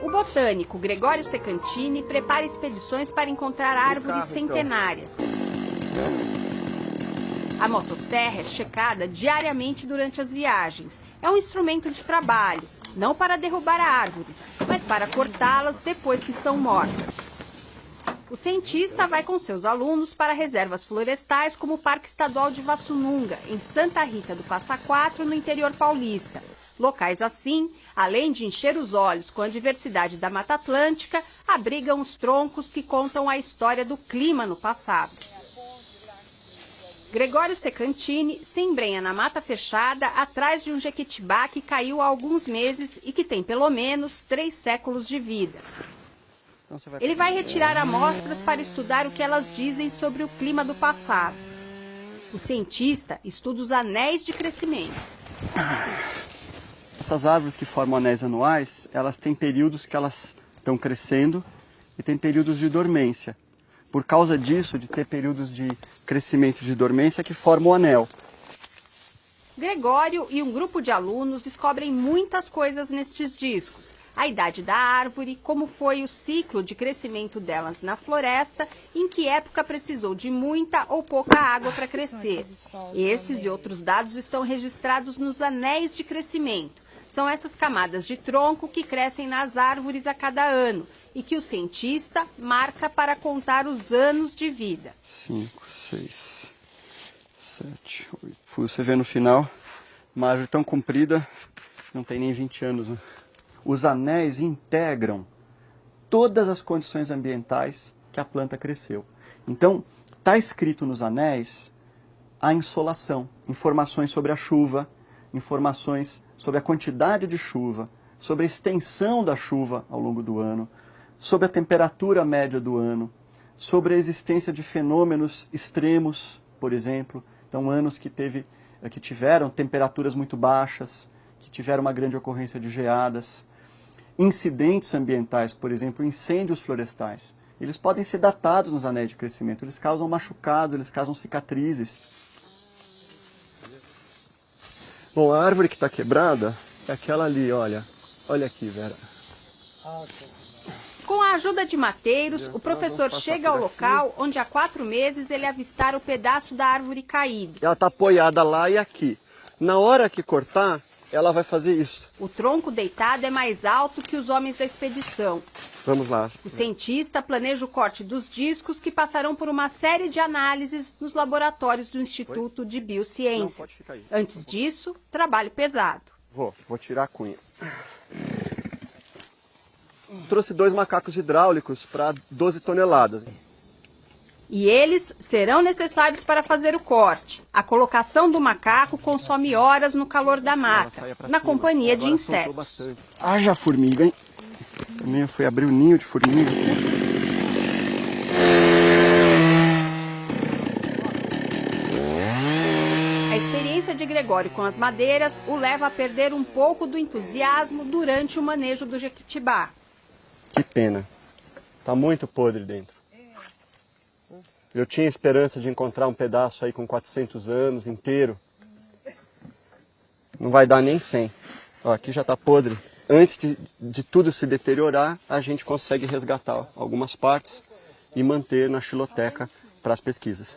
O botânico Gregório Secantini prepara expedições para encontrar árvores centenárias. A motosserra é checada diariamente durante as viagens. É um instrumento de trabalho, não para derrubar árvores, mas para cortá-las depois que estão mortas. O cientista vai com seus alunos para reservas florestais como o Parque Estadual de Vassununga, em Santa Rita do Passa Quatro, no interior paulista. Locais assim, além de encher os olhos com a diversidade da Mata Atlântica, abrigam os troncos que contam a história do clima no passado. Gregório Secantini se embrenha na mata fechada atrás de um jequitibá que caiu há alguns meses e que tem pelo menos 3 séculos de vida. Ele vai retirar amostras para estudar o que elas dizem sobre o clima do passado. O cientista estuda os anéis de crescimento. Essas árvores que formam anéis anuais, elas têm períodos que elas estão crescendo e tem períodos de dormência. Por causa disso, de ter períodos de crescimento e de dormência, que formam o anel. Gregório e um grupo de alunos descobrem muitas coisas nestes discos. A idade da árvore, como foi o ciclo de crescimento delas na floresta, em que época precisou de muita ou pouca água para crescer. Esses e outros dados estão registrados nos anéis de crescimento. São essas camadas de tronco que crescem nas árvores a cada ano e que o cientista marca para contar os anos de vida. 5, 6, 7, 8. Você vê no final, uma árvore tão comprida, não tem nem 20 anos, né? Os anéis integram todas as condições ambientais que a planta cresceu. Então, está escrito nos anéis a insolação, informações sobre a chuva, informações sobre a quantidade de chuva, sobre a extensão da chuva ao longo do ano, sobre a temperatura média do ano, sobre a existência de fenômenos extremos, por exemplo. Então, anos que tiveram temperaturas muito baixas, que tiveram uma grande ocorrência de geadas. Incidentes ambientais, por exemplo, incêndios florestais. Eles podem ser datados nos anéis de crescimento. Eles causam machucados, eles causam cicatrizes. Bom, a árvore que está quebrada é aquela ali, olha. Olha aqui, Vera. Com a ajuda de mateiros, o professor chega ao local onde há 4 meses ele avistara o pedaço da árvore caído. Ela está apoiada lá e aqui. Na hora que cortar, ela vai fazer isso. O tronco deitado é mais alto que os homens da expedição. Vamos lá. O cientista planeja o corte dos discos que passarão por uma série de análises nos laboratórios do Instituto de Biociências. Antes disso, trabalho pesado. Vou tirar a cunha. Trouxe 2 macacos hidráulicos para 12 toneladas. E eles serão necessários para fazer o corte. A colocação do macaco consome horas no calor da mata, na companhia de insetos. Haja formiga, hein? Também fui abrir o ninho de formiga. A experiência de Gregório com as madeiras o leva a perder um pouco do entusiasmo durante o manejo do jequitibá. Que pena. Tá muito podre dentro. Eu tinha esperança de encontrar um pedaço aí com 400 anos inteiro. Não vai dar nem 100. Ó, aqui já está podre. Antes de tudo se deteriorar, a gente consegue resgatar algumas partes e manter na xiloteca para as pesquisas.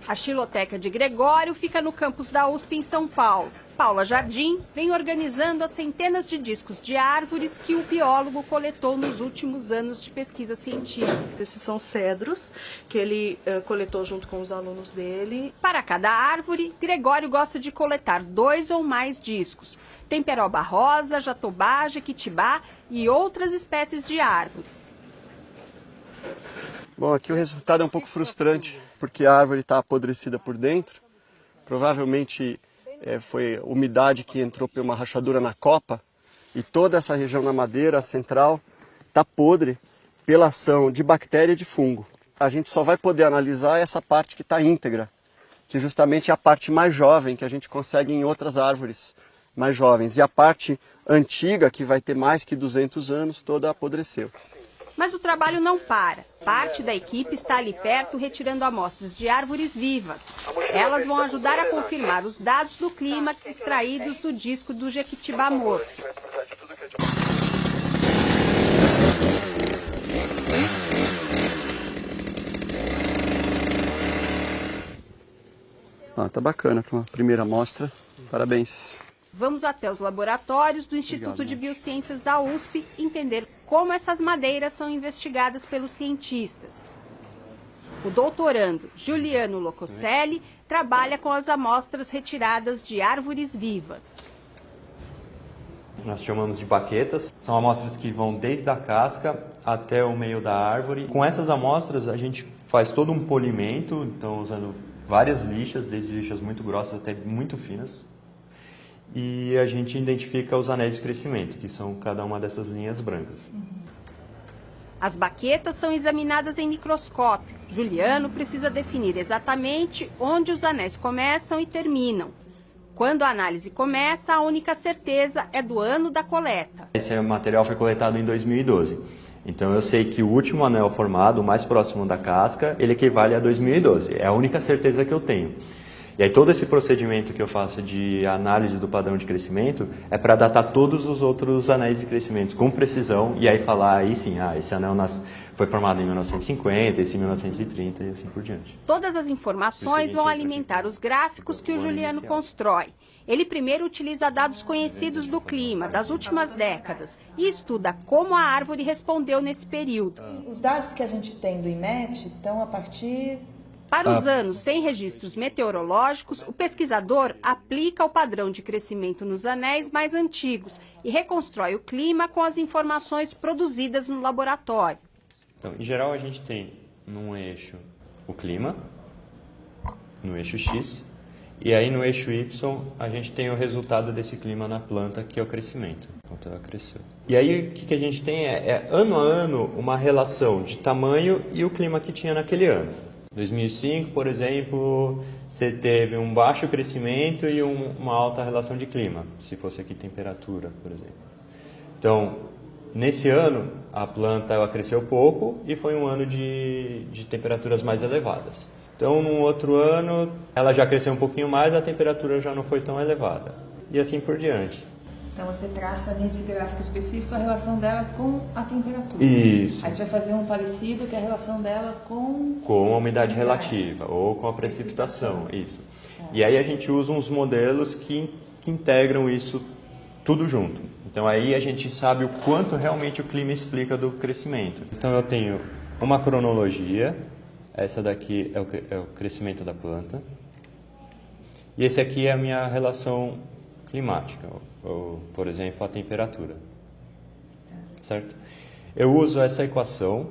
A xiloteca de Gregório fica no campus da USP em São Paulo. Paula Jardim vem organizando as centenas de discos de árvores que o biólogo coletou nos últimos anos de pesquisa científica. Esses são cedros que ele coletou junto com os alunos dele. Para cada árvore, Gregório gosta de coletar 2 ou mais discos. Tem peroba rosa, jatobá, jequitibá e outras espécies de árvores. Bom, aqui o resultado é um pouco frustrante, porque a árvore está apodrecida por dentro. Provavelmente foi umidade que entrou por uma rachadura na copa, e toda essa região na madeira central está podre pela ação de bactéria e de fungo. A gente só vai poder analisar essa parte que está íntegra, que justamente é a parte mais jovem que a gente consegue em outras árvores mais jovens. E a parte antiga, que vai ter mais que 200 anos, toda apodreceu. Mas o trabalho não para. Parte da equipe está ali perto retirando amostras de árvores vivas. Elas vão ajudar a confirmar os dados do clima extraídos do disco do jequitibá morto. Ah, tá bacana para uma primeira amostra. Parabéns. Vamos até os laboratórios do Instituto de Biociências da USP entender como essas madeiras são investigadas pelos cientistas. O doutorando Giuliano Locoselli trabalha com as amostras retiradas de árvores vivas. Nós chamamos de baquetas, são amostras que vão desde a casca até o meio da árvore. Com essas amostras a gente faz todo um polimento, então usando várias lixas, desde lixas muito grossas até muito finas. E a gente identifica os anéis de crescimento, que são cada uma dessas linhas brancas. As baquetas são examinadas em microscópio. Juliano precisa definir exatamente onde os anéis começam e terminam. Quando a análise começa, a única certeza é do ano da coleta. Esse material foi coletado em 2012. Então eu sei que o último anel formado, o mais próximo da casca, ele equivale a 2012. É a única certeza que eu tenho. E aí todo esse procedimento que eu faço de análise do padrão de crescimento é para datar todos os outros anéis de crescimento com precisão e aí falar, aí sim, esse anel foi formado em 1950, esse em 1930 e assim por diante. Todas as informações vão alimentar os gráficos que o Juliano constrói. Ele primeiro utiliza dados conhecidos do clima das últimas décadas e estuda como a árvore respondeu nesse período. Os dados que a gente tem do IMET estão a partir... Para os anos sem registros meteorológicos, o pesquisador aplica o padrão de crescimento nos anéis mais antigos e reconstrói o clima com as informações produzidas no laboratório. Então, em geral, a gente tem num eixo o clima, no eixo X, e aí no eixo Y a gente tem o resultado desse clima na planta, que é o crescimento, quanto ela cresceu. E aí o que a gente tem é ano a ano uma relação de tamanho e o clima que tinha naquele ano. 2005, por exemplo, você teve um baixo crescimento e uma alta relação de clima, se fosse aqui temperatura, por exemplo. Então, nesse ano, a planta ela cresceu pouco e foi um ano de temperaturas mais elevadas. Então, num outro ano, ela já cresceu um pouquinho mais, a temperatura já não foi tão elevada. E assim por diante. Então você traça nesse gráfico específico a relação dela com a temperatura. Isso. Aí você vai fazer um parecido que é a relação dela com a umidade relativa ou com a precipitação, isso. E aí a gente usa uns modelos que integram isso tudo junto. Então aí a gente sabe o quanto realmente o clima explica do crescimento. Então eu tenho uma cronologia, essa daqui é o crescimento da planta, e esse aqui é a minha relação climática, ou, por exemplo, a temperatura, certo? Eu uso essa equação,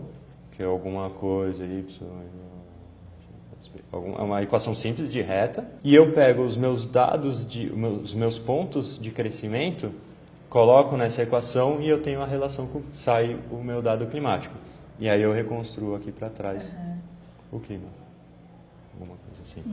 que é alguma coisa, y, é uma equação simples de reta, e eu pego os meus dados, os meus pontos de crescimento, coloco nessa equação e eu tenho a relação com sai o meu dado climático. E aí eu reconstruo aqui para trás o clima, alguma coisa assim.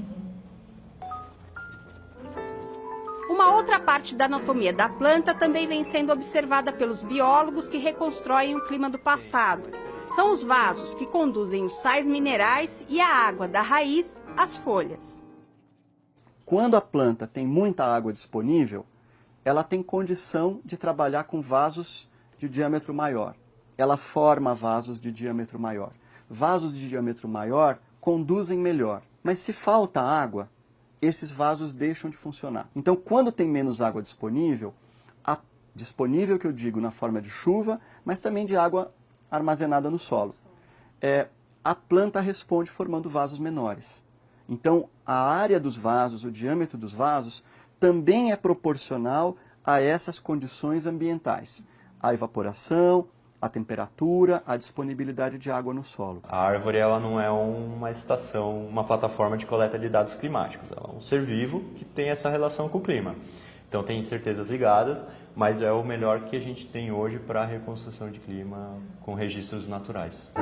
Uma outra parte da anatomia da planta também vem sendo observada pelos biólogos que reconstroem o clima do passado. São os vasos que conduzem os sais minerais e a água da raiz às folhas. Quando a planta tem muita água disponível, ela tem condição de trabalhar com vasos de diâmetro maior. Ela forma vasos de diâmetro maior. Vasos de diâmetro maior conduzem melhor. Mas se falta água, esses vasos deixam de funcionar. Então, quando tem menos água disponível, disponível que eu digo na forma de chuva, mas também de água armazenada no solo, a planta responde formando vasos menores. Então, a área dos vasos, o diâmetro dos vasos, também é proporcional a essas condições ambientais. A evaporação, a temperatura, a disponibilidade de água no solo. A árvore ela não é uma estação, uma plataforma de coleta de dados climáticos. Ela é um ser vivo que tem essa relação com o clima. Então tem incertezas ligadas, mas é o melhor que a gente tem hoje para a reconstrução de clima com registros naturais.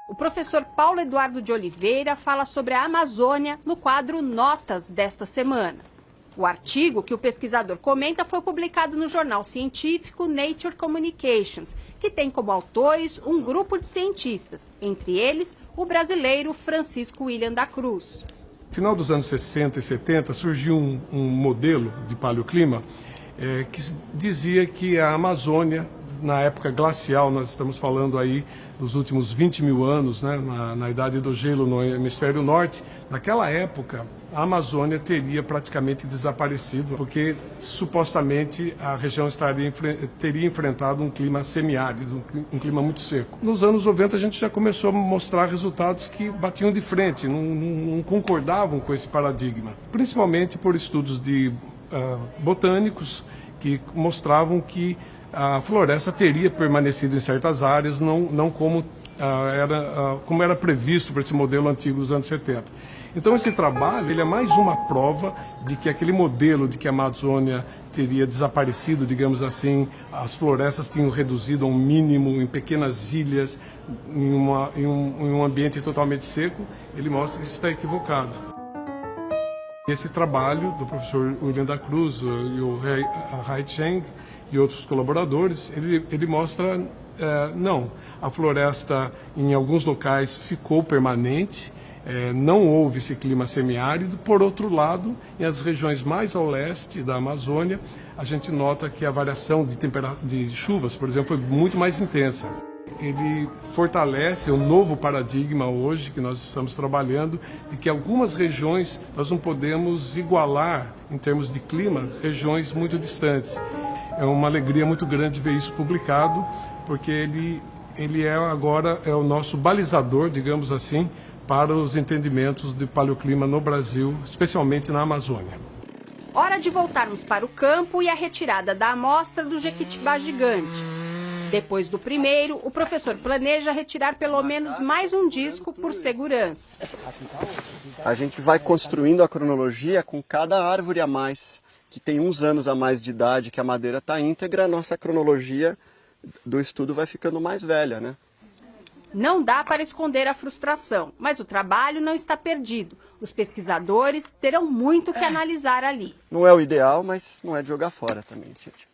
O professor Paulo Eduardo de Oliveira fala sobre a Amazônia no quadro Notas desta semana. O artigo que o pesquisador comenta foi publicado no jornal científico Nature Communications, que tem como autores um grupo de cientistas, entre eles o brasileiro Francisco William da Cruz. No final dos anos 60 e 70 surgiu um modelo de paleoclima que dizia que a Amazônia na época glacial, nós estamos falando aí dos últimos 20 mil anos, né, na idade do gelo no hemisfério norte, naquela época a Amazônia teria praticamente desaparecido, porque supostamente a região teria enfrentado um clima semiárido, um clima muito seco. Nos anos 90 a gente já começou a mostrar resultados que batiam de frente, não concordavam com esse paradigma, principalmente por estudos de botânicos que mostravam que a floresta teria permanecido em certas áreas, não como era previsto para esse modelo antigo dos anos 70. Então esse trabalho ele é mais uma prova de que aquele modelo de que a Amazônia teria desaparecido, digamos assim, as florestas tinham reduzido a um mínimo em pequenas ilhas, em um ambiente totalmente seco, ele mostra que isso está equivocado. Esse trabalho do professor William da Cruz e o Hai Cheng e outros colaboradores, ele mostra, não, a floresta em alguns locais ficou permanente, não houve esse clima semiárido. Por outro lado, em as regiões mais ao leste da Amazônia, a gente nota que a variação de chuvas, por exemplo, foi muito mais intensa. Ele fortalece um novo paradigma hoje que nós estamos trabalhando, de que algumas regiões nós não podemos igualar, em termos de clima, regiões muito distantes. É uma alegria muito grande ver isso publicado, porque ele agora é o nosso balizador, digamos assim, para os entendimentos de paleoclima no Brasil, especialmente na Amazônia. Hora de voltarmos para o campo e a retirada da amostra do Jequitibá gigante. Depois do primeiro, o professor planeja retirar pelo menos mais um disco por segurança. A gente vai construindo a cronologia com cada árvore a mais, que tem uns anos a mais de idade, que a madeira está íntegra, a nossa cronologia do estudo vai ficando mais velha, né? Não dá para esconder a frustração, mas o trabalho não está perdido. Os pesquisadores terão muito que analisar ali. Não é o ideal, mas não é de jogar fora também, gente.